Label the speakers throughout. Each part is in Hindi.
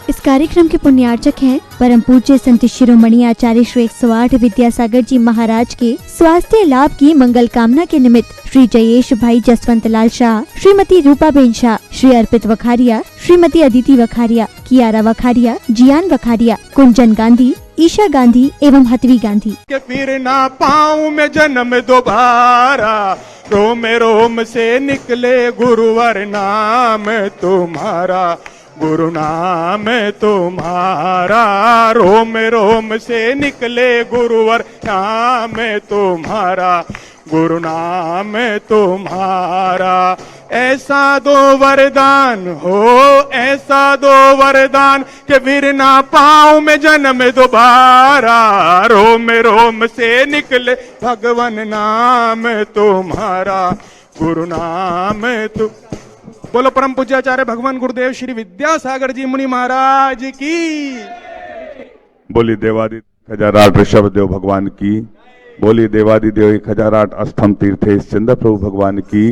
Speaker 1: इस कार्यक्रम के पुण्यार्चक हैं परम पूज्य संत शिरोमणि आचार्य श्री 108 विद्यासागर जी महाराज के स्वास्थ्य लाभ की मंगल कामना के निमित्त श्री जयेश भाई जसवंत लाल शाह, श्रीमती रूपाबेन शाह, श्री अर्पित वखारिया, श्रीमती अदिति वखारिया, कियारा वखारिया, जियान वखारिया, कुंजन गांधी, ईशा गांधी एवं हथवी गांधी
Speaker 2: के फिर ना पाऊं मैं जन्म दोबारा, रोम रोम से निकले गुरुवर नाम तुम्हारा, गुरु नाम तुम्हारा, रोम रोम से निकले गुरुवर नाम तुम्हारा, गुरु नाम तुम्हारा। ऐसा दो वरदान हो, ऐसा दो वरदान के फिर ना पाऊं मैं जन्म दोबारा, रोम रोम से निकले भगवन नाम तुम्हारा, गुरु नाम तुम। बोलो परम पूज्याचार्य भगवान गुरुदेव श्री विद्यासागर जी मुनि महाराज की।
Speaker 3: बोली देवादि 1008 ऋषभ देव भगवान की। बोली देवादिदेव 1008 अष्टम तीर्थेश चंद्र प्रभु भगवान की।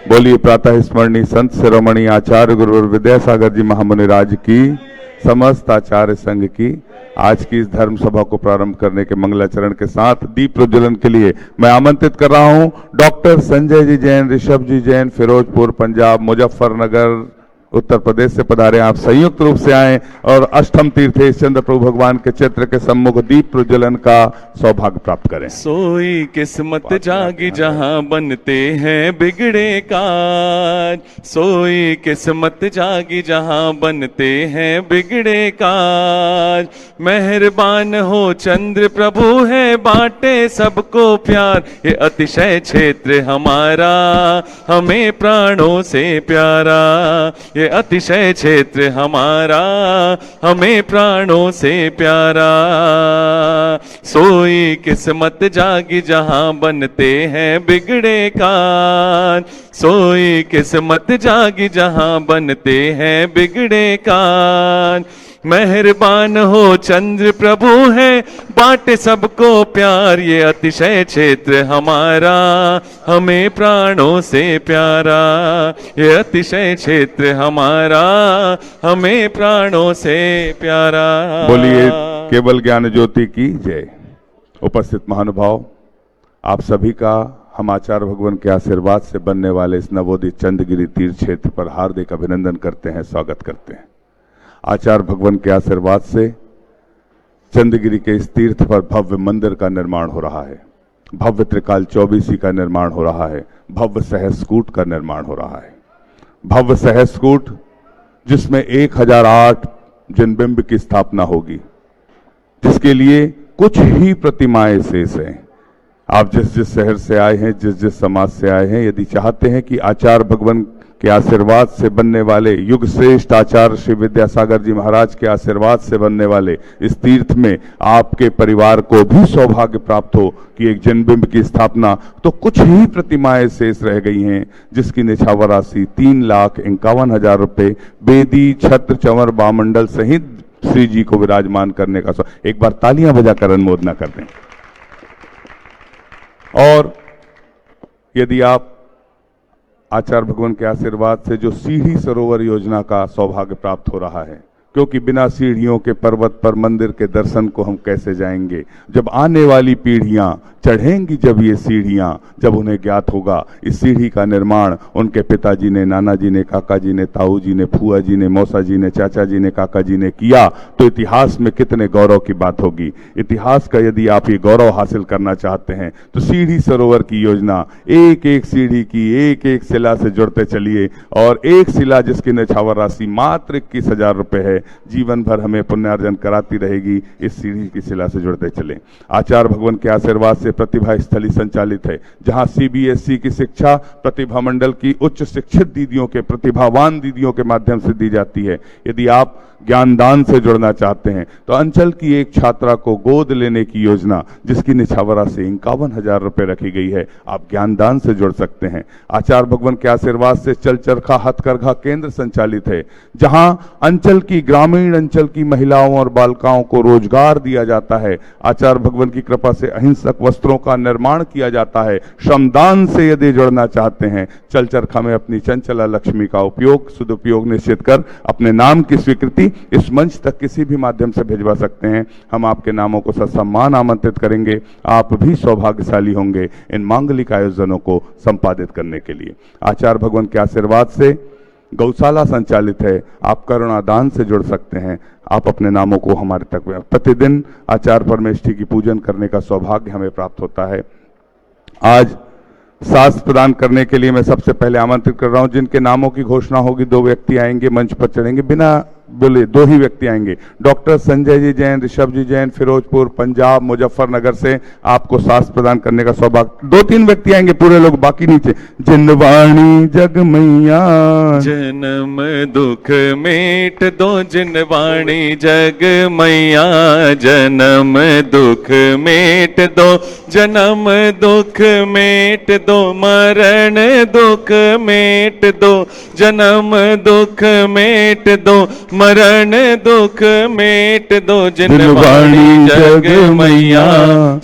Speaker 3: बोली प्रातः स्मरणीय संत शिरोमणि आचार्य गुरुवर विद्यासागर जी महामुनि राज की, समस्त आचार्य संघ की। आज की इस धर्म सभा को प्रारंभ करने के मंगलाचरण के साथ दीप प्रज्वलन के लिए मैं आमंत्रित कर रहा हूं डॉक्टर संजय जी जैन, ऋषभ जी जैन, फिरोजपुर पंजाब, मुजफ्फरनगर उत्तर प्रदेश से पधारे। आप संयुक्त रूप से आए और अष्टम तीर्थेश चंद्र प्रभु भगवान के चित्र के सम्मुख दीप प्रज्वलन का सौभाग्य प्राप्त करें।
Speaker 4: सोई किस्मत जागी जहां बनते हैं बिगड़े काज, सोई किस्मत जागी जहां बनते हैं बिगड़े काज। मेहरबान हो चंद्र प्रभु है बांटे सबको प्यार, ये अतिशय क्षेत्र हमारा हमें प्राणों से प्यारा, ये अतिशय क्षेत्र हमारा हमें प्राणों से प्यारा। सोई किस्मत जागी जहां बनते हैं बिगड़े काज, सोई किस्मत जागी जहां बनते हैं बिगड़े काज। मेहरबान हो चंद्र प्रभु है बांटे सबको प्यार, ये अतिशय क्षेत्र हमारा हमें प्राणों से प्यारा, ये अतिशय क्षेत्र हमारा हमें प्राणों से प्यारा।
Speaker 3: बोलिए केवल ज्ञान ज्योति की जय। उपस्थित महानुभाव, आप सभी का हम आचार्य भगवान के आशीर्वाद से बनने वाले इस नवोदित चंद्रगिरी तीर्थ क्षेत्र पर हार्दिक अभिनंदन करते हैं, स्वागत करते हैं। आचार्य भगवान के आशीर्वाद से चंद्रगिरी के इस तीर्थ पर भव्य मंदिर का निर्माण हो रहा है, भव्य त्रिकाल चौबीसी का निर्माण हो रहा है, भव्य सहस्कूट का निर्माण हो रहा है। भव्य सहस्कूट जिसमें 1008 जनबिंब की स्थापना होगी, जिसके लिए कुछ ही प्रतिमाएं शेष हैं। आप जिस जिस शहर से आए हैं, जिस जिस समाज से आए हैं, यदि चाहते हैं कि आचार्य भगवान के आशीर्वाद से बनने वाले युग श्रेष्ठ आचार्य श्री विद्यासागर जी महाराज के आशीर्वाद से बनने वाले इस तीर्थ में आपके परिवार को भी सौभाग्य प्राप्त हो कि एक जनबिंब की स्थापना, तो कुछ ही प्रतिमाएं शेष रह गई हैं, जिसकी निछावर राशि 3,51,000 रुपये बेदी छत्र चंवर बामंडल सहित श्री जी को विराजमान करने का। एक बार तालियां बजाकर अनुमोदना कर दें। और यदि आप आचार्य भगवान के आशीर्वाद से जो सीढ़ी सरोवर योजना का सौभाग्य प्राप्त हो रहा है, क्योंकि बिना सीढ़ियों के पर्वत पर मंदिर के दर्शन को हम कैसे जाएंगे। जब आने वाली पीढ़ियां चढ़ेंगी जब ये सीढ़ियां, जब उन्हें ज्ञात होगा इस सीढ़ी का निर्माण उनके पिताजी ने, नाना जी ने, काका जी ने, ताऊ जी ने, फुआ जी ने, मौसा जी ने, चाचा जी ने, काका जी ने किया, तो इतिहास में कितने गौरव की बात होगी। इतिहास का यदि आप ये गौरव हासिल करना चाहते हैं तो सीढ़ी सरोवर की योजना, एक एक सीढ़ी की एक एक शिला से जुड़ते चलिए, और एक शिला जिसकी निछावर राशि मात्र 21,000 रुपये है, जीवन भर हमें पुण्यार्जन कराती रहेगी। इस सीढ़ी की शिला से जुड़ते चले। आचार्य भगवान के आशीर्वाद से प्रतिभा स्थली संचालित है, जहां सीबीएसई की शिक्षा प्रतिभा मंडल की उच्च शिक्षित दीदियों के, प्रतिभावान दीदियों के माध्यम से दी जाती है। यदि आप ज्ञानदान से जुड़ना चाहते हैं तो अंचल की एक छात्रा को गोद लेने की योजना, जिसकी निछावरा से 51,000 रुपये रखी गई है, आप ज्ञानदान से जुड़ सकते हैं। आचार्य भगवान के आशीर्वाद से चल चरखा हथकरघा केंद्र संचालित है, जहां अंचल की ग्रामीण अंचल की महिलाओं और बालिकाओं को रोजगार दिया जाता है। आचार्य भगवान की कृपा से अहिंसक वस्त्रों का निर्माण किया जाता है। श्रमदान से यदि जुड़ना चाहते हैं, चल चरखा में अपनी चंचला लक्ष्मी का उपयोग सदुपयोग निश्चित कर अपने नाम की स्वीकृति इस मंच तक किसी भी माध्यम से भिजवा सकते हैं। हम आपके नामों को ससम्मान आमंत्रित करेंगे। आप भी सौभाग्यशाली होंगे इन मांगलिक आयोजनों को संपादित करने के लिए। आचार्य भगवान के आशीर्वाद से गौशाला संचालित है। आप करुणादान से जुड़ सकते हैं। आप अपने नामों को हमारे तक प्रतिदिन आचार्य परमेष्ठी की पूजन करने का सौभाग्य हमें प्राप्त होता है। आज शास्त्र प्रदान करने के लिए मैं सबसे पहले आमंत्रित कर रहा हूं, जिनके नामों की घोषणा होगी 2 व्यक्ति आएंगे, मंच पर चढ़ेंगे। बिना बोले 2 ही व्यक्ति आएंगे। डॉक्टर संजय जी जैन, ऋषभ जी जैन, फिरोजपुर, पंजाब, मुजफ्फरनगर से आपको शास्त्र प्रदान करने का सौभाग्य। 2-3 व्यक्ति आएंगे, पूरे लोग बाकी नीचे। जिनवाणी जग मैया
Speaker 4: जन्म दुख मेट दो, जिनवाणी जग मैया जन्म दुख मेट दो, जन्म दुख मेट दो, मरण दुख मेट दो, जन्म दुख मेट दो, मरण दुख मेट दो, जिनवाणी जग मैया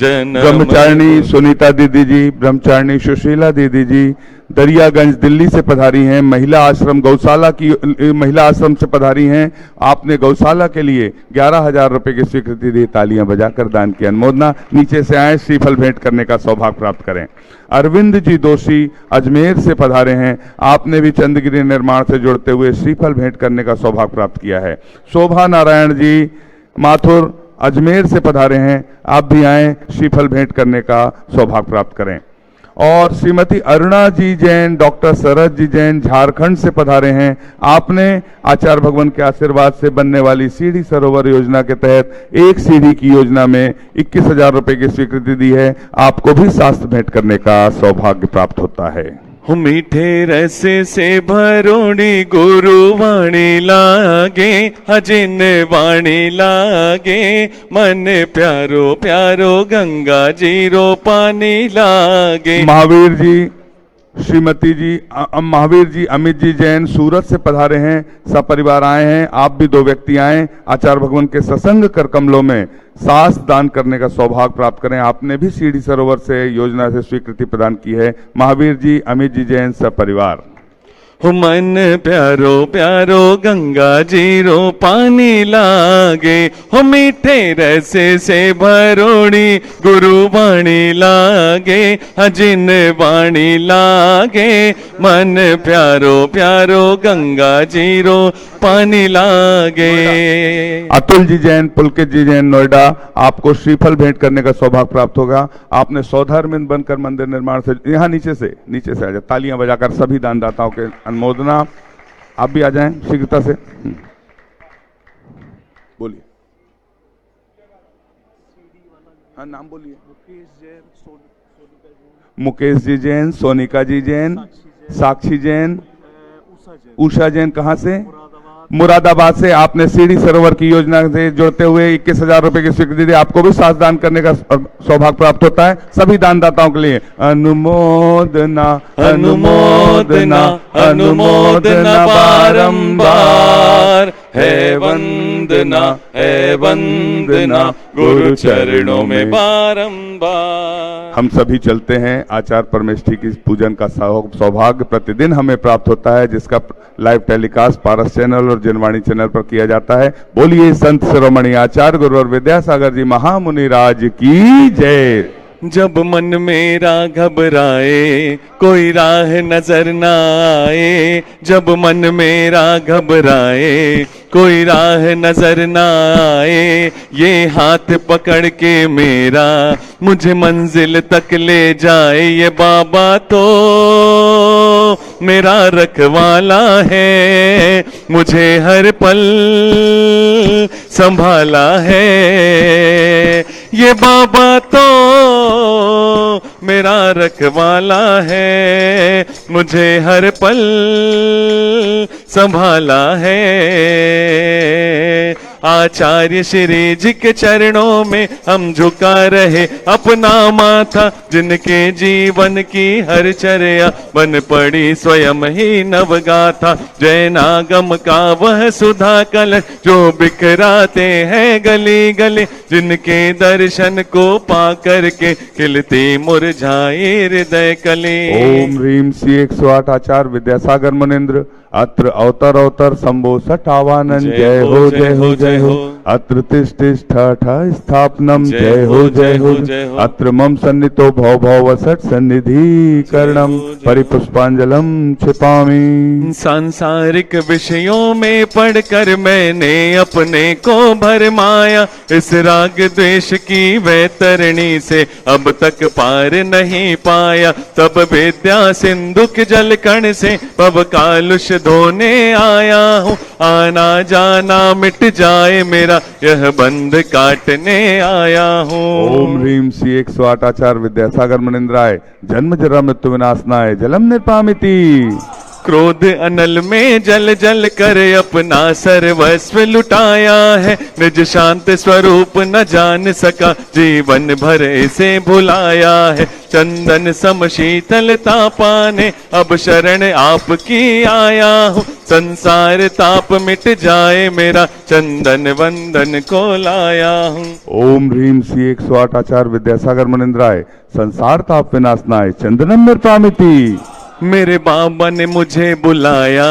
Speaker 4: जन्म।
Speaker 3: ब्रह्मचारिणी सुनीता दीदी जी, ब्रह्मचारिणी सुशीला दीदी जी दरियागंज दिल्ली से पधारी हैं। महिला आश्रम गौशाला की महिला आश्रम से पधारी हैं। आपने गौशाला के लिए 11,000 रुपए की स्वीकृति दी। तालियां बजाकर दान की अनुमोदना। नीचे से आए, श्रीफल भेंट करने का सौभाग्य प्राप्त करें। अरविंद जी दोषी अजमेर से पधारे हैं। आपने भी चंद्रगिरी निर्माण से जुड़ते हुए श्रीफल भेंट करने का सौभाग्य प्राप्त किया है। शोभा नारायण जी माथुर अजमेर से पधारे हैं। आप भी आए, श्रीफल भेंट करने का सौभाग्य प्राप्त करें। और श्रीमती अरुणा जी जैन, डॉक्टर शरद जी जैन झारखंड से पधारे हैं। आपने आचार्य भगवान के आशीर्वाद से बनने वाली सीढ़ी सरोवर योजना के तहत एक सीढ़ी की योजना में 21,000 रुपए की स्वीकृति दी है। आपको भी शास्त्र भेंट करने का सौभाग्य प्राप्त होता है।
Speaker 4: हो मीठे रस से भरोड़ी गुरुवाणी लागे, हजिन वाणी लागे, मन प्यारो प्यारो गंगा जीरो पानी लागे।
Speaker 3: महावीर जी श्रीमती जी महावीर जी अमित जी जैन सूरत से पधारे हैं। सपरिवार आए हैं। आप भी 2 व्यक्ति आए। आचार्य भगवान के सत्संग कर कमलों में शास्त्र दान करने का सौभाग्य प्राप्त करें। आपने भी सीढ़ी सरोवर से योजना से स्वीकृति प्रदान की है। महावीर जी अमित जी जैन सपरिवार।
Speaker 4: हो मन प्यारो प्यारो गंगा जीरो पानी लागे, हो मीठे रस से भरोड़ी गुरुवाणी लागे, हजिन वाणी लागे, मन प्यारो प्यारो गंगा जीरो पानी लागे।
Speaker 3: अतुल जी जैन पुलकित जी जैन नोएडा, आपको श्रीफल भेंट करने का सौभाग्य प्राप्त होगा। आपने सौधर्मिंद बनकर मंदिर निर्माण से यहाँ नीचे से आ जाए, तालियां बजाकर सभी दानदाताओं के अनुमोदना। आप भी आ जाएं शीघ्रता से। बोलिए, हाँ नाम बोलिए। मुकेश जी जैन, सोनिका जी जैन, साक्षी जैन, उषा जैन। कहाँ से? मुरादाबाद से। आपने सीढ़ी सरोवर की योजना से जुड़ते हुए 21,000 रुपए की स्वीकृति दी। आपको भी शास्त्र दान करने का सौभाग्य प्राप्त होता है। सभी दानदाताओं के लिए अनुमोदना अनुमोदना अनुमोदना बारंबार, है वंदना गुरु चरणों में बारंबार। हम सभी चलते हैं। आचार्य परमेष्ठी की पूजन का सौभाग्य प्रतिदिन हमें प्राप्त होता है, जिसका लाइव टेलीकास्ट पारस चैनल और जनवाणी चैनल पर किया जाता है। बोलिए संत शिरोमणि आचार्य गुरुवर विद्यासागर जी महामुनि राज की जय।
Speaker 4: जब मन मेरा घबराए कोई राह नजर न आए, जब मन मेरा घबराए कोई राह नजर न आए, ये हाथ पकड़ के मेरा मुझे मंजिल तक ले जाए। ये बाबा तो मेरा रखवाला है, मुझे हर पल संभाला है। ये बाबा तो मेरा रखवाला है, मुझे हर पल संभाला है। आचार्य श्री जी के चरणों में हम झुका रहे अपना माथा, जिनके जीवन की हर चर्या बन पड़ी स्वयं ही नवगाथा। जैनागम का वह सुधा कलश जो बिखराते हैं गली गली, जिनके दर्शन को पा करके खिलती मुरझाई हृदय कली।
Speaker 3: ओम ह्रीम श्री 108 आचार्य विद्यासागर मुनिंद्र अत्र अवतर अवतर शंभो सठावानन। जय हो जय हो जय हो। अत्र तिष्ठ ठ स्थापनम। जय हो जय हो। अत्र मम सन्नितो भव भव वसट सन्निधि करणम परिपुष्पांजलम छिपामि।
Speaker 4: सांसारिक विषयों में पढ़कर मैंने अपने को भरमाया, इस राग द्वेष की वैतरणी से अब तक पार नहीं पाया। तब विद्या सिंधु के जल कण से पव कालुष धोने आया हूँ, आना जाना मिट जाए मेरा यह बंध काटने आया हूँ।
Speaker 3: ओम ह्रीम श्री 108 आचार्य विद्यासागर मुनिंद्राय जन्म जरा मृत्यु विनाशनाय जलम निर्पामिति।
Speaker 4: क्रोध अनल में जल जल कर अपना सर्वस्व लुटाया है, निज शांत स्वरूप न जान सका जीवन भर इसे भुलाया है। चंदन सम शीतलता पाने अब शरण आपकी आया हूँ, संसार ताप मिट जाए मेरा चंदन वंदन को लाया हूँ।
Speaker 3: ओम ह्रीम श्री 108 आचार्य विद्यासागर मुनिंद्राय संसार ताप विनाशनाय चंदनम निर्पामिति।
Speaker 4: मेरे बाबा ने मुझे बुलाया,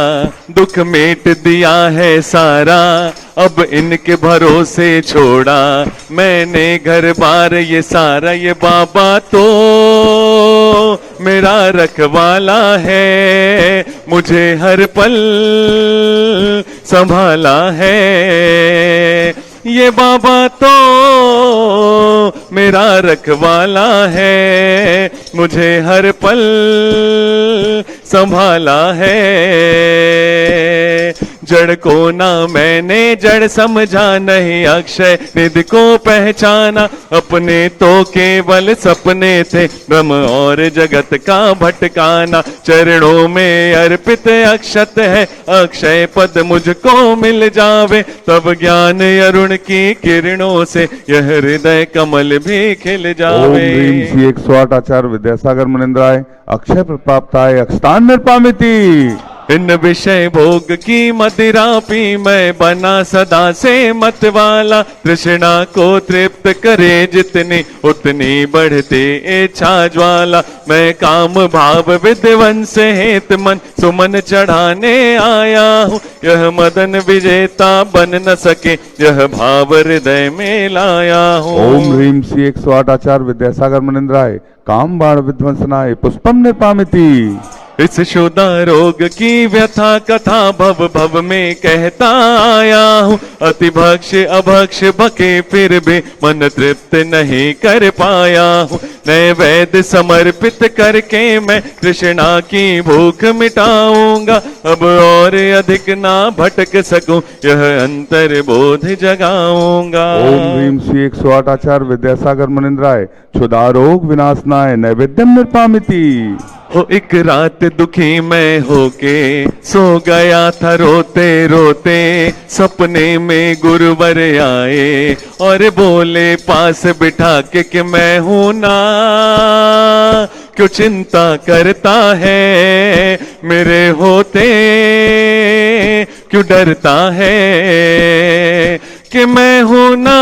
Speaker 4: दुख मेट दिया है सारा, अब इनके भरोसे छोड़ा मैंने घर बार ये सारा। ये बाबा तो मेरा रखवाला है, मुझे हर पल संभाला है। ये बाबा तो मेरा रखवाला है, मुझे हर पल संभाला है। जड़ को ना मैंने जड़ समझा, नहीं अक्षय निधि को पहचाना। अपने तो केवल सपने थे ब्रह्म और जगत का भटकाना। चरणों में अर्पित अक्षत है, अक्षय पद मुझको मिल जावे, तब ज्ञान अरुण की किरणों से यह हृदय कमल भी खिल जावे।
Speaker 3: ओम ह्रीम श्री 108 आचार्य विद्यासागर मुनिंद्राय अक्षय प्राप्ताय अक्षतान निर्पामिति।
Speaker 4: इन विषय भोग की मदिरा पी मैं बना सदा से मत वाला। तृष्णा को तृप्त करे जितनी उतनी बढ़ती इच्छा ज्वाला। मैं काम भाव विद्वंस हेत मन सुमन चढ़ाने आया हूँ, यह मदन विजेता बन न सके यह भाव हृदय में लाया हूँ।
Speaker 3: ओम ह्रीम श्री 108 आचार्य विद्यासागर मुनिंद्राय काम बाण विध्वंसनाय पुष्पम निर्पामिति।
Speaker 4: इस शुदा रोग की व्यथा कथा भव भव में कहता आया हूँ। अति भक्ष अभक्ष बके फिर भी मन तृप्त नहीं कर पाया हूँ। नए वैद समर्पित करके मैं कृष्णा की भूख मिटाऊंगा। अब और अधिक ना भटक सकूं यह अंतर बोध जगाऊंगा।
Speaker 3: ओम ह्रीम श्री 108 आचार्य विद्यासागर मुनिंद्राय क्षुधा रोग विनाशनाय नैवेद्यम निर्पामिति।
Speaker 4: हो एक रात दुखी मैं होके सो गया था रोते रोते। सपने में गुरुवर आए और बोले पास बिठा के कि मैं हूं ना, क्यों चिंता करता है मेरे होते, क्यों डरता है कि मैं हूं ना,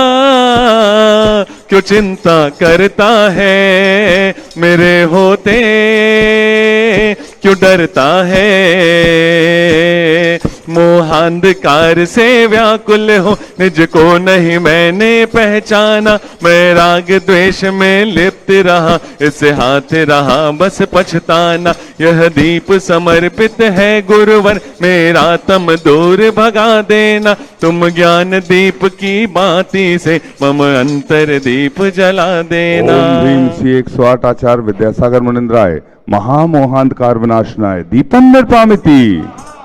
Speaker 4: क्यों चिंता करता है मेरे होते, क्यों डरता है। मोहांधकार से व्याकुल हो निज को नहीं मैंने पहचाना। मैं राग द्वेष में लिप्त रहा, इस हाथ रहा बस पछताना। यह दीप समर्पित है गुरुवर, मेरा तम दूर भगा देना। तुम ज्ञान दीप की बाती से मम अंतर दीप जला देना।
Speaker 3: ओम ह्रीम श्री 108 आचार्य विद्यासागर मुनिंद्राय महामोहांधकार विनाशनाय दीपम निर्पामिति।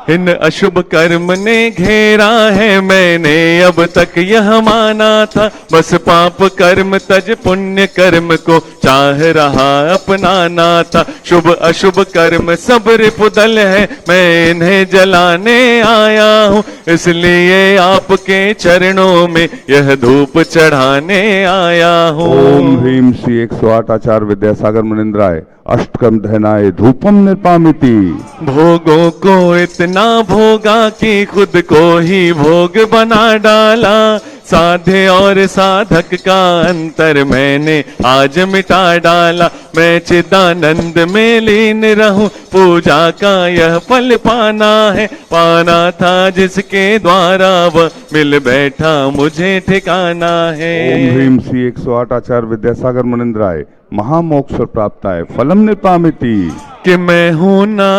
Speaker 4: इन अशुभ कर्म ने घेरा है, मैंने अब तक यह माना था। बस पाप कर्म तज पुण्य कर्म को चाह रहा अपनाना था। शुभ अशुभ कर्म सब रिपुदल है, मैं इन्हें जलाने आया हूँ। इसलिए आपके चरणों में यह धूप चढ़ाने आया हूँ।
Speaker 3: ओम ह्रीम श्री 108 आचार्य विद्यासागर मुनिंद्राय अष्टकम धनाय धूपम निर्पामिति।
Speaker 4: भोगों को इतना भोगा कि खुद को ही भोग बना डाला। साधे और साधक का अंतर मैंने आज मिटा डाला। मैं चिदानंद में लीन रहूं, पूजा का यह फल पाना है। पाना था जिसके द्वारा वह मिल बैठा मुझे ठिकाना है।
Speaker 3: ओम ह्रीम श्री 108 आचार्य विद्यासागर मुनिंद्राय महामोक्ष प्राप्ताय फलम निर्पामिति।
Speaker 4: कि मैं हूं ना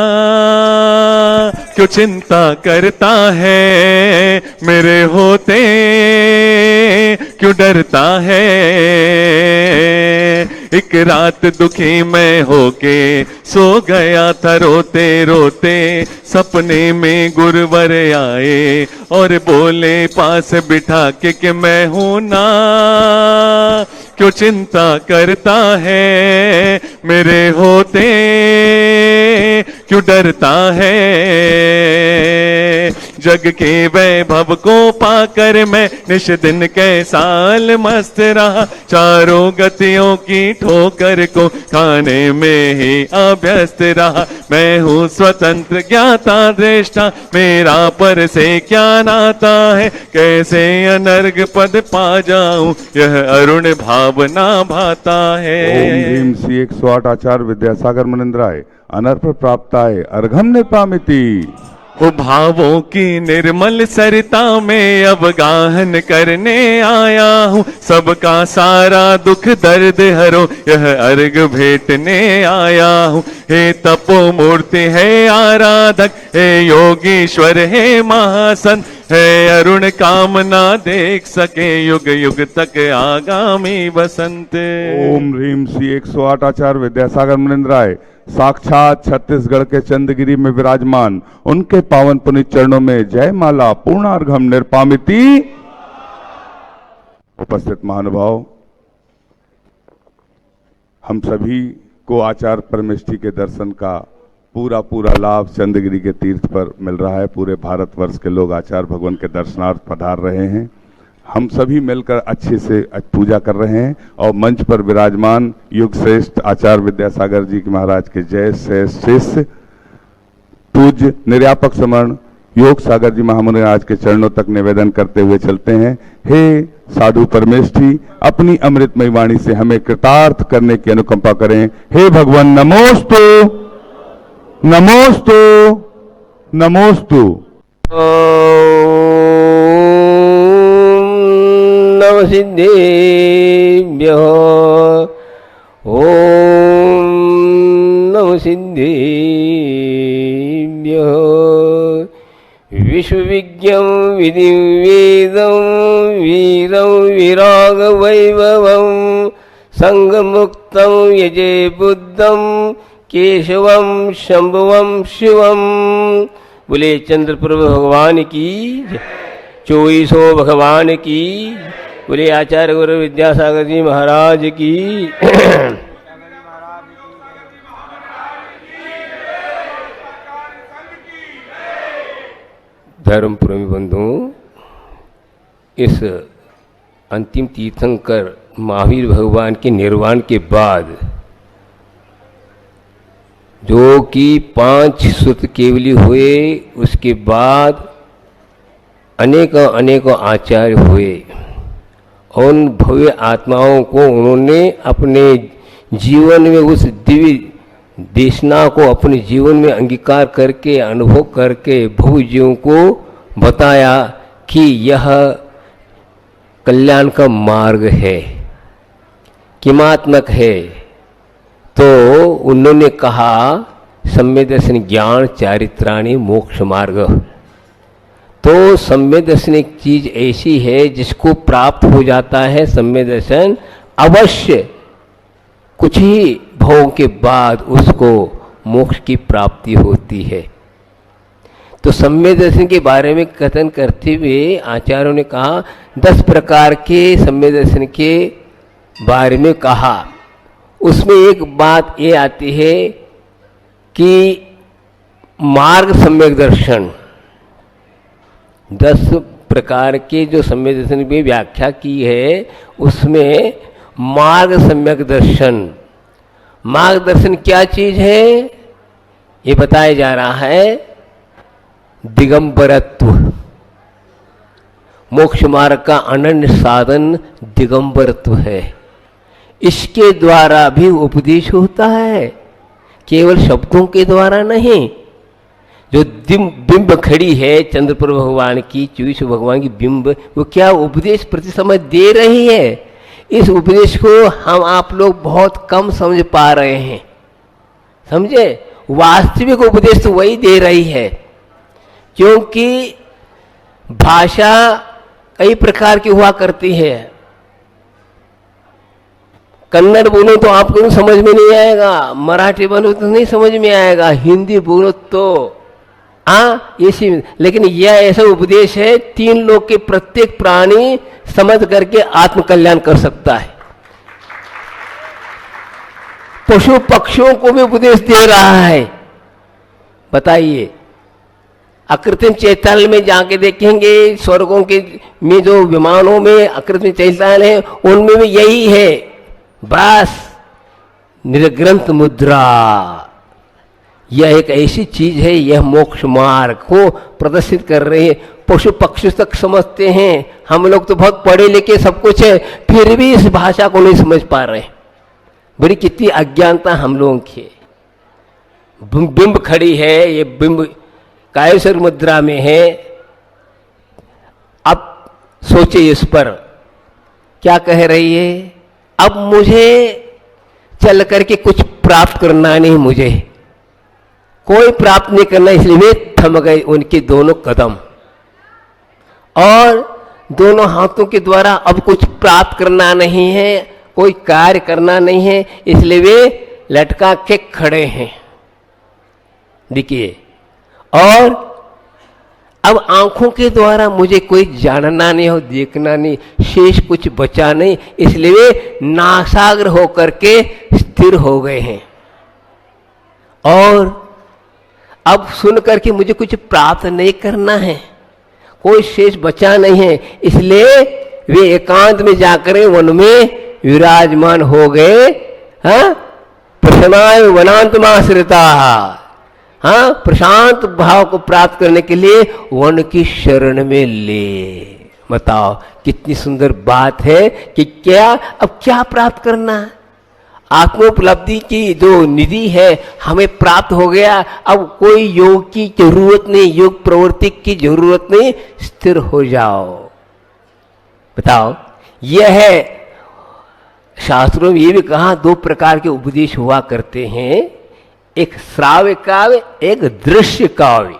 Speaker 4: क्यों चिंता करता है, मेरे होते क्यों डरता है। एक रात दुखी मैं होके सो गया था रोते रोते। सपने में गुरुवर आए और बोले पास बिठा के कि मैं हूं ना क्यों चिंता करता है, मेरे होते क्यों डरता है। जग के वैभव को पाकर मैं निश दिन कैसाल मस्त रहा। चारों गतियों की ठोकर को खाने में ही अभ्यस्त रहा। मैं हूँ स्वतंत्र ज्ञाता दृष्टा, मेरा पर से क्या नाता है। कैसे अनर्ग पद पा जाऊं, यह अरुण भावना भाता है।
Speaker 3: ओम ह्रीम श्री 108 आचार्य विद्यासागर मुनिंद्राय अनर्प प्राप्ताय अर्घम निर्पामिति।
Speaker 4: वो भावों की निर्मल सरिता में अब गाहन करने आया हूँ। सबका सारा दुख दर्द हरो, यह अर्घ भेटने आया हूँ। हे तपो मूर्ति है आराधक, हे योगीश्वर है महासन, है अरुण कामना देख सके युग युग तक आगामी बसंत।
Speaker 3: ओम ह्रीम श्री 108 आचार्य विद्यासागर मुनिंद्राय साक्षात छत्तीसगढ़ के चंद्रगिरी में विराजमान उनके पावन पुनीत चरणों में जय माला पूर्णार्घम निर्पामिति। उपस्थित महानुभाव, हम सभी को आचार्य परमेष्ठी के दर्शन का पूरा लाभ चंद्रगिरी के तीर्थ पर मिल रहा है। पूरे भारतवर्ष के लोग आचार्य भगवान के दर्शनार्थ पधार रहे हैं। हम सभी मिलकर अच्छे से पूजा कर रहे हैं और मंच पर विराजमान युग श्रेष्ठ आचार्य विद्यासागर जी के महाराज के जय शिष्य पूज्य निर्यापक समर्ण योग सागर जी महामुनि आज के चरणों तक निवेदन करते हुए चलते हैं। हे साधु परमेष्ठी, अपनी अमृतमयी वाणी से हमें कृतार्थ करने की अनुकंपा करें। हे भगवान नमोस्तु नमोस्तु नमोस्तु।
Speaker 5: नमः सिद्धेभ्यः ओम नमः सिद्धेभ्यः। विश्वविज्ञं विधिं वेदं वीरं विरागवैभवं संगमुक्तं यजे बुद्धं केशवं शंभुवं शिवं। बोले चंद्रप्रभु भगवान की, चोईसो भगवान की, बोले आचार्य गुरु विद्यासागर जी महाराज की। धर्म प्रेमी बंधुओं, इस अंतिम तीर्थंकर महावीर भगवान के निर्वाण के बाद, जो कि 5 सुत केवली हुए, उसके बाद अनेकों आचार्य हुए। उन भव्य आत्माओं को उन्होंने अपने जीवन में उस दिव्य देशना को अपने जीवन में अंगीकार करके अनुभव करके भव्य जीवों को बताया कि यह कल्याण का मार्ग है, किमात्मक है। तो उन्होंने कहा सम्यक दर्शन ज्ञान चारित्राणि मोक्ष मार्ग। तो सम्यक दर्शन एक चीज ऐसी है जिसको प्राप्त हो जाता है सम्यक दर्शन अवश्य कुछ ही भवों के बाद उसको मोक्ष की प्राप्ति होती है। तो सम्यक दर्शन के बारे में कथन करते हुए आचार्यों ने कहा 10 प्रकार के सम्यक दर्शन के बारे में कहा। उसमें एक बात ये आती है कि मार्ग सम्यक दर्शन, 10 प्रकार के जो सम्यक दर्शन की व्याख्या की है उसमें मार्ग सम्यक दर्शन, मार्गदर्शन क्या चीज है ये बताया जा रहा है। दिगंबरत्व, मोक्ष मार्ग का अनन्य साधन दिगंबरत्व है। इसके द्वारा भी उपदेश होता है, केवल शब्दों के द्वारा नहीं। जो बिंब खड़ी है चंद्रपुर भगवान की, चूष भगवान की बिंब, वो क्या उपदेश प्रति समय दे रही है। इस उपदेश को हम आप लोग बहुत कम समझ पा रहे हैं, समझे। वास्तविक उपदेश तो वही दे रही है, क्योंकि भाषा कई प्रकार की हुआ करती है। कन्नड़ बोलो तो आपको समझ में नहीं आएगा, मराठी बोलो तो नहीं समझ में आएगा, हिंदी बोलो तो ऐसी। लेकिन यह ऐसा उपदेश है 3 लोक के प्रत्येक प्राणी समझ करके आत्मकल्याण कर सकता है। पशु पक्षियों को भी उपदेश दे रहा है। बताइए, अकृत्रिम चैतन्य में जाके देखेंगे, स्वर्गों के में जो विमानों में अकृत्रिम चैतन्य है उनमें भी यही है। बस निर्ग्रंथ मुद्रा, यह एक ऐसी चीज है, यह मोक्ष मार्ग को प्रदर्शित कर रही है। पशु पक्षी तक समझते हैं, हम लोग तो बहुत पढ़े लिखे सब कुछ है, फिर भी इस भाषा को नहीं समझ पा रहे। बड़ी कितनी अज्ञानता हम लोगों की। बिंब खड़ी है, ये बिंब कायेश्वर मुद्रा में है। अब सोचिए इस पर क्या कह रही है। अब मुझे चल करके कुछ प्राप्त करना नहीं, मुझे कोई प्राप्त नहीं करना, इसलिए वे थम गए उनके दोनों कदम, और दोनों हाथों के द्वारा अब कुछ प्राप्त करना नहीं है, कोई कार्य करना नहीं है, इसलिए वे लटका के खड़े हैं। देखिए, और अब आंखों के द्वारा मुझे कोई जानना नहीं हो, देखना नहीं, शेष कुछ बचा नहीं, इसलिए वे नासाग्र होकर के स्थिर हो गए हैं। और अब सुन करके मुझे कुछ प्राप्त नहीं करना है, कोई शेष बचा नहीं है, इसलिए वे एकांत में जाकर वन में विराजमान हो गए। प्रसन्नाय वनांतमाश्रिता, प्रशांत भाव को प्राप्त करने के लिए वन की शरण में ले। बताओ कितनी सुंदर बात है कि क्या अब क्या प्राप्त करना है। आत्मोपलब्धि की जो निधि है हमें प्राप्त हो गया, अब कोई योग की जरूरत नहीं, योग प्रवृत्ति की जरूरत नहीं, स्थिर हो जाओ। बताओ, यह है शास्त्रों में ये भी कहा 2 प्रकार के उपदेश हुआ करते हैं, एक श्राव्य काव्य, एक दृश्य काव्य।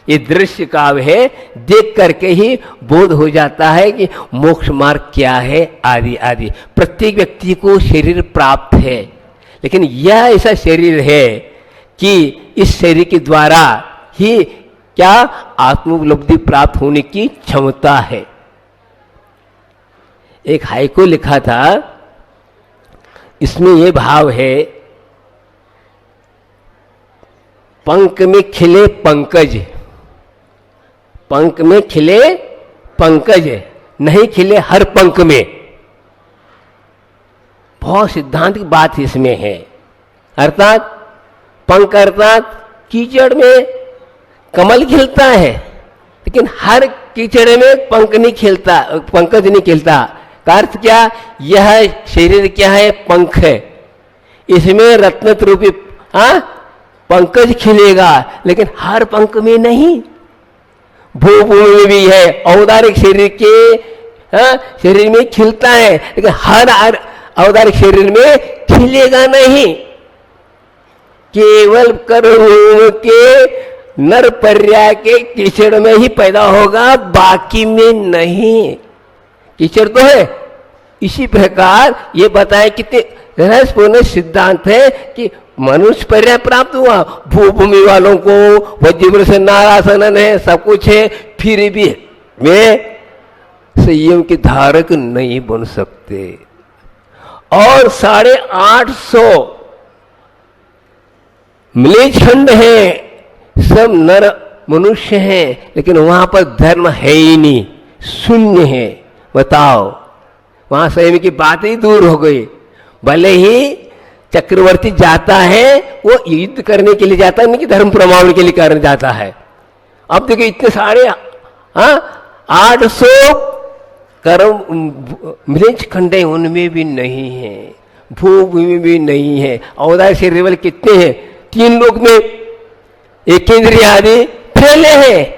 Speaker 5: ये दृश्य काव्य है, देख करके ही बोध हो जाता है कि मोक्ष मार्ग क्या है, आदि आदि। प्रत्येक व्यक्ति को शरीर प्राप्त है, लेकिन यह ऐसा शरीर है कि इस शरीर के द्वारा ही क्या आत्मोपलब्धि प्राप्त होने की क्षमता है। एक हाइको लिखा था, इसमें यह भाव है, पंख में खिले पंकज, पंख में खिले पंकज, नहीं खिले हर पंख में। बहुत सिद्धांत की बात इसमें है। अर्थात पंख अर्थात कीचड़ में कमल खिलता है, लेकिन हर कीचड़ में पंख नहीं खिलता, पंकज नहीं खिलता। का अर्थ क्या, यह शरीर क्या है, पंख है, इसमें रत्न रूपी पंकज खिलेगा, लेकिन हर पंख में नहीं। भूभूमि में भी है, औदारिक शरीर के शरीर में खिलता है, लेकिन हर औदारिक शरीर में खिलेगा नहीं। केवल कर्म के नर पर्याय के कीचड़ में ही पैदा होगा, बाकी में नहीं। कीचड़ तो है। इसी प्रकार ये बताए कितने रहस्यपूर्ण सिद्धांत है कि मनुष्य पर्याय प्राप्त हुआ, भूभूमि वालों को वज्र से नारासन है, सब कुछ है, फिर भी वे संयम के धारक नहीं बन सकते। और 850 मिलेज खंड है, सब नर मनुष्य हैं, लेकिन वहां पर धर्म है ही नहीं, शून्य है। बताओ, वहां संयम की बात ही दूर हो गई। भले ही चक्रवर्ती जाता है, वो युद्ध करने के लिए जाता है, नहीं कि धर्म प्रमाण के लिए करने जाता है। अब देखो इतने सारे 800 कर्म मिलेज खंडे उनमें भी नहीं है, भूभूमि भी नहीं है। अवतार शरीर वाले कितने हैं? 3 लोक में, एक इंद्रिय आदि फैले हैं,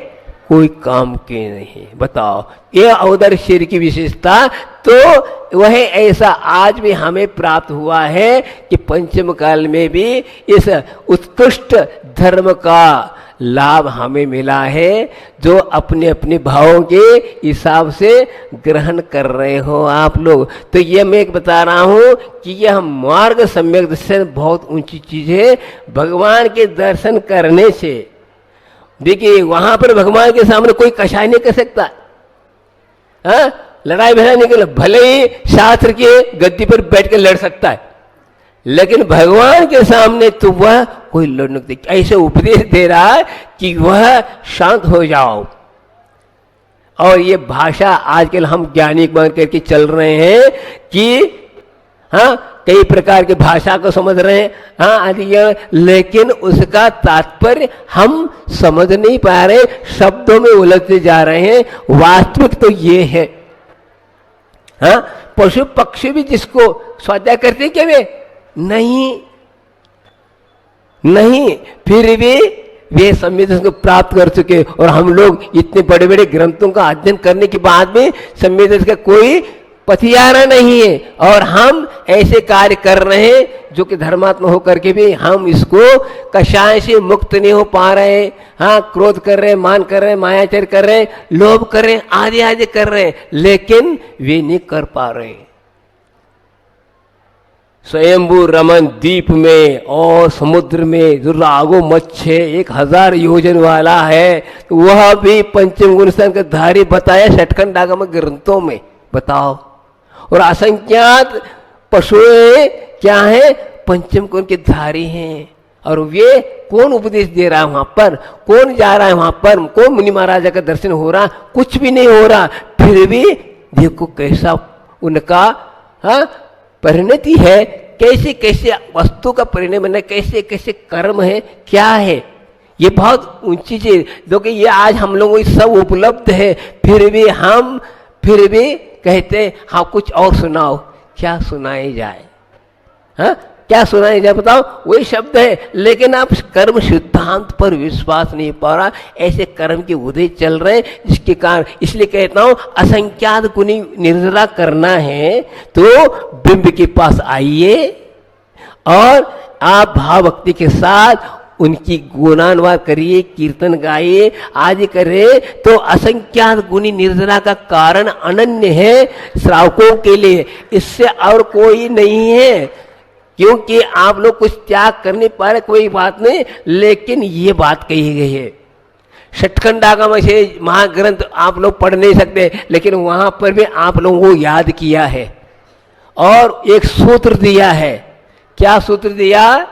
Speaker 5: कोई काम के नहीं। बताओ, ये अवतार शरीर की विशेषता तो वह ऐसा आज भी हमें प्राप्त हुआ है कि पंचम काल में भी इस उत्कृष्ट धर्म का लाभ हमें मिला है, जो अपने अपने भावों के हिसाब से ग्रहण कर रहे हो आप लोग। तो ये मैं एक बता रहा हूं कि यह मार्ग सम्यक दर्शन बहुत ऊंची चीज है। भगवान के दर्शन करने से, देखिए वहां पर भगवान के सामने कोई कषाय नहीं कर सकता, लड़ाई भिड़ा नहीं कर, भले ही शास्त्र के गद्दी पर बैठ कर लड़ सकता है, लेकिन भगवान के सामने तो वह कोई लड़ नहीं। ऐसे उपदेश दे रहा है कि वह शांत हो जाओ। और ये भाषा आजकल हम ज्ञानी बन करके चल रहे हैं कि कई प्रकार की भाषा को समझ रहे हैं, लेकिन उसका तात्पर्य हम समझ नहीं पा रहे, शब्दों में उलझते जा रहे हैं। वास्तविक तो ये है, पशु पक्षी भी जिसको स्वाध्याय करते क्या वे नहीं, फिर भी वे संवेदन को प्राप्त कर चुके। और हम लोग इतने बड़े बड़े ग्रंथों का अध्ययन करने के बाद में संवेदन का कोई पथियारा नहीं है, और हम ऐसे कार्य कर रहे हैं जो कि धर्मात्मा होकर के भी हम इसको कषाय से मुक्त नहीं हो पा रहे। क्रोध कर रहे हैं, मान कर रहे हैं, मायाचार कर रहे हैं, लोभ कर रहे हैं, आदि आदि कर रहे हैं, लेकिन वे नहीं कर पा रहे। स्वयंभू रमन द्वीप में और समुद्र में जो रागो मच्छ है 1000 योजन वाला है, तो वह भी पंचम गुण का धारी बताया षटखंड आगम ग्रंथों में। बताओ, और असंख्यात पशु क्या है? पंचम गुण के धारी हैं। और वे कौन उपदेश दे रहा है वहां पर? कौन जा रहा है वहां पर? कौन मुनि महाराजा का दर्शन हो रहा? कुछ भी नहीं हो रहा। फिर भी देखो कैसा उनका परिणति है, कैसे कैसे वस्तु का परिणाम है, कैसे कैसे कर्म है, क्या है। ये बहुत ऊंची चीज, जो कि ये आज हम लोगों को सब उपलब्ध है, फिर भी कहते हाँ कुछ और सुनाओ। क्या सुनाई जाए? क्या सुनाई जाए बताओ? वही शब्द है, लेकिन आप कर्म सिद्धांत पर विश्वास नहीं पा रहा। ऐसे कर्म के उदय चल रहे, जिसके कारण इसलिए कहता हूं असंख्यात गुणी निर्जरा करना है तो बिंब के पास आइए और आप भाव भक्ति के साथ उनकी गुणानुवाद करिए, कीर्तन गाइए, आदि करें तो असंख्यात गुणी निर्जरा का कारण अनन्य है श्रावकों के लिए, इससे और कोई नहीं है। क्योंकि आप लोग कुछ त्याग करने पा रहे, कोई बात नहीं, लेकिन ये बात कही गई है। षटखंड आगम से महाग्रंथ आप लोग पढ़ नहीं सकते, लेकिन वहां पर भी आप लोगों को याद किया है और एक सूत्र दिया है। क्या सूत्र दिया?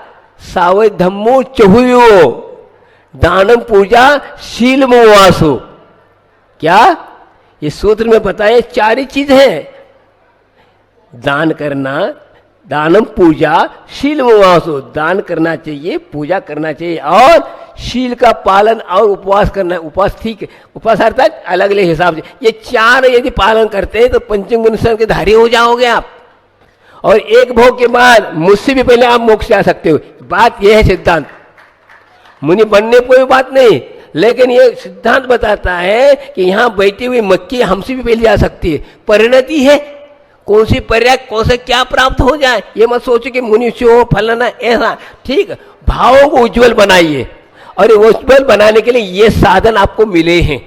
Speaker 5: सावय धम्मो चहुयो दानम पूजा शील मोवासो। क्या ये सूत्र में बताए? 4 ही चीज है, दान करना, दानम पूजा शील मोवासो, दान करना चाहिए, पूजा करना चाहिए, और शील का पालन और उपवास करना। उपवास ठीक है, उपवास अर्थात अलग अलग हिसाब से, ये 4 यदि पालन करते हैं तो पंचम गुण के धारी हो जाओगे आप। और एक भोग के बाद मुझसे भी पहले आप मोक्ष जा सकते हो। बात यह है सिद्धांत, मुनि बनने कोई बात नहीं, लेकिन ये सिद्धांत बताता है कि यहाँ बैठी हुई मक्खी हमसे भी पहले जा सकती है। परिणति है, कौन सी पर्याय कौन से क्या प्राप्त हो जाए, ये मत सोचो कि मुनि से हो फलाना ऐसा। ठीक, भावों को उज्जवल बनाइए, और उज्जवल बनाने के लिए ये साधन आपको मिले हैं।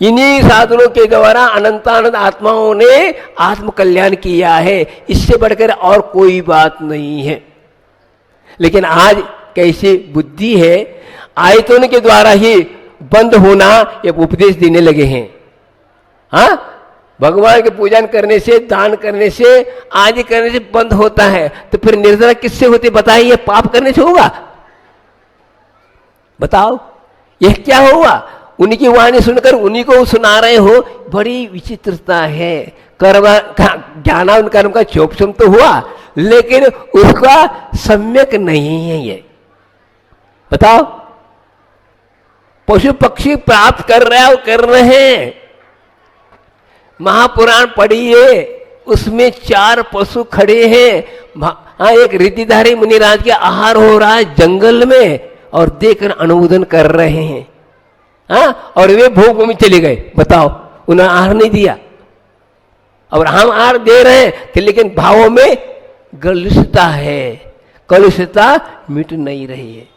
Speaker 5: इन्हीं साधनों के द्वारा अनंतानंद आत्माओं ने आत्म कल्याण किया है, इससे बढ़कर और कोई बात नहीं है। लेकिन आज कैसी बुद्धि है, आयतन के द्वारा ही बंद होना ये उपदेश देने लगे हैं। हाँ, भगवान के पूजन करने से, दान करने से, आदि करने से बंद होता है, तो फिर निर्जला किससे होते बताइए? पाप करने से होगा? बताओ, यह क्या हुआ? उन्हीं की वाणी सुनकर उन्हीं को सुना रहे हो, बड़ी विचित्रता है। कर्म ज्ञान कर्म का चोपचम तो हुआ, लेकिन उसका सम्यक नहीं है ये। बताओ, पशु पक्षी प्राप्त कर रहे हो, कर रहे हैं। महापुराण पढ़िए, उसमें 4 पशु खड़े हैं। हाँ, एक रिद्धिधारी मुनिराज के आहार हो रहा है जंगल में, और देखकर अनुमोदन कर रहे हैं। हाँ, और वे भोग में चले गए। बताओ, उन्हें आहार नहीं दिया, और हम आहार दे रहे हैं, लेकिन भावों में कलुषता है। कलुषता मिट नहीं रही है।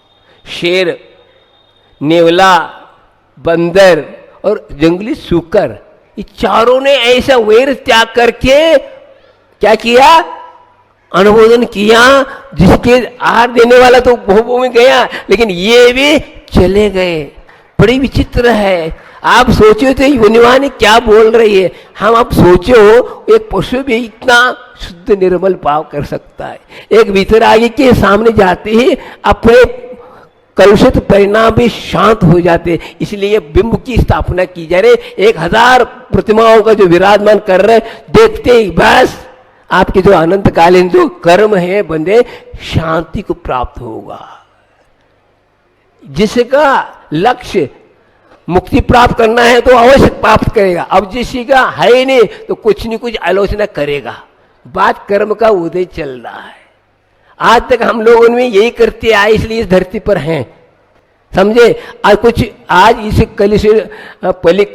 Speaker 5: शेर, नेवला, बंदर और जंगली सूकर, ये चारों ने ऐसा वैर त्याग करके क्या किया? अनुमोदन किया। जिसके आहार देने वाला तो भोगों में गया, लेकिन ये भी चले गए। बड़ी विचित्र है। आप सोचो तो युनिवाणी क्या बोल रही है। हम आप सोचो, एक पशु भी इतना शुद्ध निर्मल भाव कर सकता है। एक वितरागी के सामने जाते ही अपने कलुषित परिणाम भी शांत हो जाते। इसलिए बिंब की स्थापना की जा रही। 1000 प्रतिमाओं का जो विराजमान कर रहे, देखते ही बस आपके जो अनंतकालीन जो कर्म है बंदे, शांति को प्राप्त होगा। जिसका लक्ष्य मुक्ति प्राप्त करना है तो अवश्य प्राप्त करेगा। अब जिसका है ही नहीं तो कुछ न कुछ आलोचना करेगा। बात कर्म का उदय चल रहा है। आज तक हम लोगों में यही करते आए, इसलिए इस धरती पर हैं। समझे? आज इस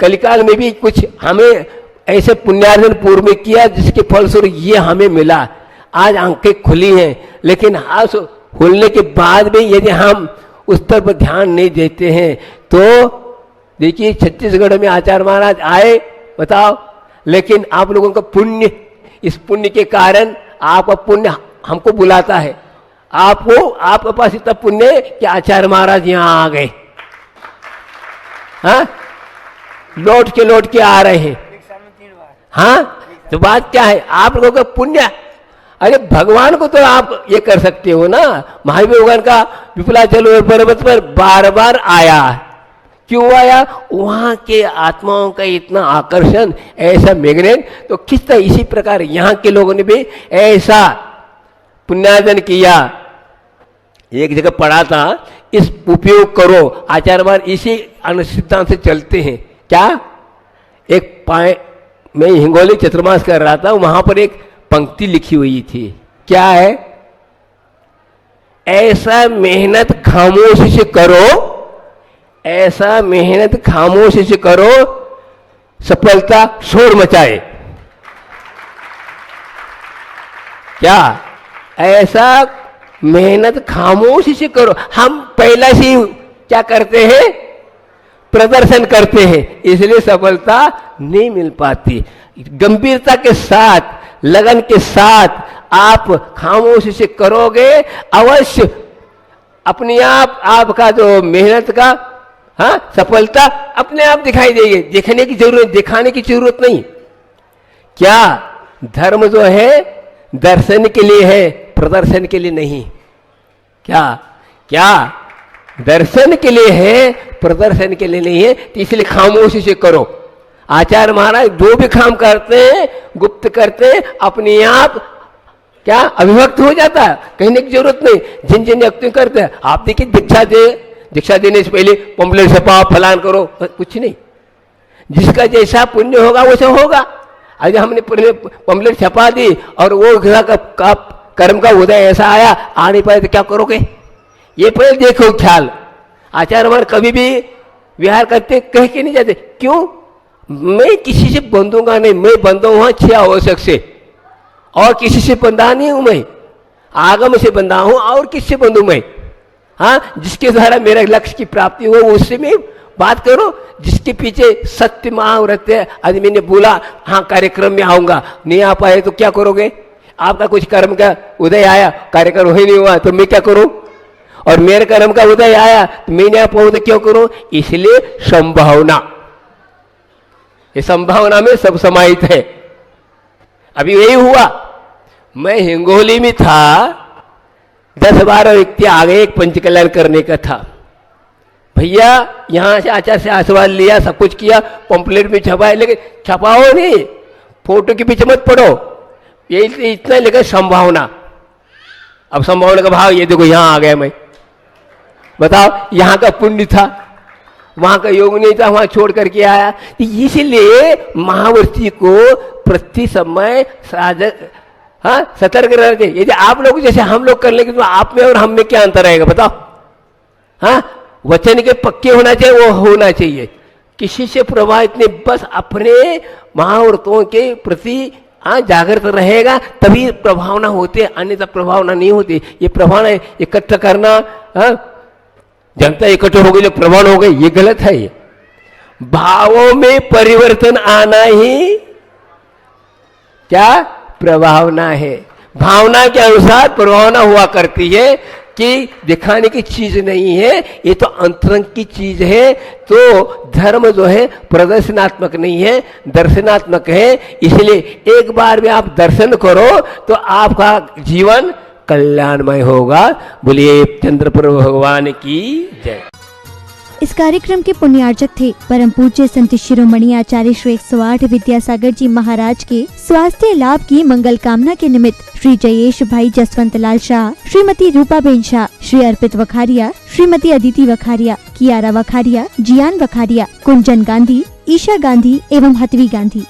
Speaker 5: कलिकाल में भी कुछ हमें ऐसे पुण्यार्जन पूर्व में किया, जिसके फलस्वरूप ये हमें मिला। आज आंखें खुली हैं, लेकिन आज खुलने के बाद भी यदि हम उस पर ध्यान नहीं देते हैं तो देखिए, छत्तीसगढ़ में आचार्य महाराज आए, बताओ, लेकिन आप लोगों का पुण्य, इस पुण्य के कारण आपका पुण्य हमको बुलाता है। आपके पास इतना पुण्य कि आचार्य महाराज यहाँ आ गए। हाँ, लौट के आ रहे हैं। हाँ, तो बात क्या है? आप लोगों का पुण्य। अरे भगवान को तो आप ये कर सकते हो ना। महावीर भगवान का विपुलाचल पर्वत पर बार आया। क्यों आया? वहां के आत्माओं का इतना आकर्षण, ऐसा मैग्नेट, तो किस तरह इसी प्रकार यहाँ के लोगों ने भी ऐसा पुण्यार्जन किया। एक जगह पढ़ा था, इस उपयोग करो। आचार्य महाराज इसी अनुसिद्धांत से चलते हैं। क्या? एक मैं हिंगोली चतुर्मास कर रहा था, वहां पर एक पंक्ति लिखी हुई थी। क्या है? ऐसा मेहनत खामोशी से करो, ऐसा मेहनत खामोशी से करो, सफलता शोर मचाए। क्या? ऐसा मेहनत खामोशी से करो। हम पहला से क्या करते हैं? प्रदर्शन करते हैं, इसलिए सफलता नहीं मिल पाती। गंभीरता के साथ, लगन के साथ आप खामोशी से करोगे, अवश्य अपने आप आपका जो मेहनत का सफलता अपने आप दिखाई देगी। दिखाने की जरूरत नहीं। क्या? धर्म जो है दर्शन के लिए है, प्रदर्शन के लिए नहीं। क्या? दर्शन के लिए है, प्रदर्शन के लिए नहीं है। तो इसलिए खामोशी से करो। आचार्य महाराज जो भी काम करते हैं, गुप्त करते हैं, अपने आप क्या अभिव्यक्त हो जाता है। कहने की जरूरत नहीं। जिन व्यक्ति करते हैं, आप देखिए, दीक्षा देने से पहले पंपलेट छपाओ, फलान करो, कुछ नहीं। जिसका जैसा पुण्य होगा वैसा होगा। आज हमने पंपलेट छपा दी और वो कर्म का उदय ऐसा आया, आ नहीं पाए तो क्या करोगे? ये पहले देखो ख्याल। आचार्य महाराज कभी भी विहार करते कह के नहीं जाते। क्यों? मैं किसी से बंधूंगा नहीं। मैं बंधा हुआ 6 आवश्यक से, और किसी से बंधा नहीं हूं। मैं आगम से बंधा हूं, और किससे बंधू मैं? हाँ, जिसके द्वारा मेरे लक्ष्य की प्राप्ति हो उससे मैं बात करो। जिसके पीछे सत्य महाव्रत है। आदमी ने बोला हाँ कार्यक्रम में आऊंगा, नहीं आ पाए तो क्या करोगे? आपका कुछ कर्म का उदय आया, कार्यक्रम हो ही नहीं हुआ तो मैं क्या करूं? और मेरे कर्म का उदय आया तो मैं नहीं पाऊं तो क्यों करूं? इसलिए संभावना, ये संभावना में सब समाहित है। अभी यही हुआ, मैं हिंगोली में था, 10-12 व्यक्ति आ गए, एक पंचकल्याण करने का था। भैया यहां से आचार्य से आशीर्वाद लिया, सब कुछ किया, पंपलेट में छपाया, लेकिन छपाओ नहीं, फोटो के पीछे मत पड़ो, ये इतना लेकर संभावना। अब संभावना का भाव ये देखो, यहां आ गया मैं, बताओ यहाँ का पुण्य था, वहां का योग नहीं था, वहां छोड़ करके आया। इसलिए महावर्षी को प्रति समय सतर्क रहना चाहिए। यदि आप लोग जैसे हम लोग कर लेंगे तो आप में और हम में क्या अंतर रहेगा बताओ? वचन के पक्के होना चाहिए, वो होना चाहिए, किसी से प्रभावित नहीं, बस अपने महाव्रतों के प्रति जागृत रहेगा तभी प्रभावना होती है, अन्यथा प्रभावना नहीं होती। ये प्रभावना इकट्ठा करना, जनता इकट्ठे हो गई, प्रभाव हो गई, ये गलत है। ये भावों में परिवर्तन आना ही क्या प्रभावना है। भावना के अनुसार प्रभावना हुआ करती है कि दिखाने की चीज नहीं है, ये तो अंतरंग की चीज है। तो धर्म जो है प्रदर्शनात्मक नहीं है, दर्शनात्मक है। इसलिए एक बार भी आप दर्शन करो तो आपका जीवन कल्याणमय होगा। बोलिए चंद्रप्रभु भगवान की जय।
Speaker 1: इस कार्यक्रम के पुण्यार्चक थे परम पूज्य संत शिरोमणि आचार्य श्री 108 विद्यासागर जी महाराज के स्वास्थ्य लाभ की मंगल कामना के निमित्त श्री जयेश भाई जसवंत लाल शाह, श्रीमती रूपाबेन शाह, श्री अर्पित वखारिया, श्रीमती अदिति वखारिया, कियारा वखारिया, जियान वखारिया, कुंजन गांधी, ईशा गांधी एवं हथवी गांधी।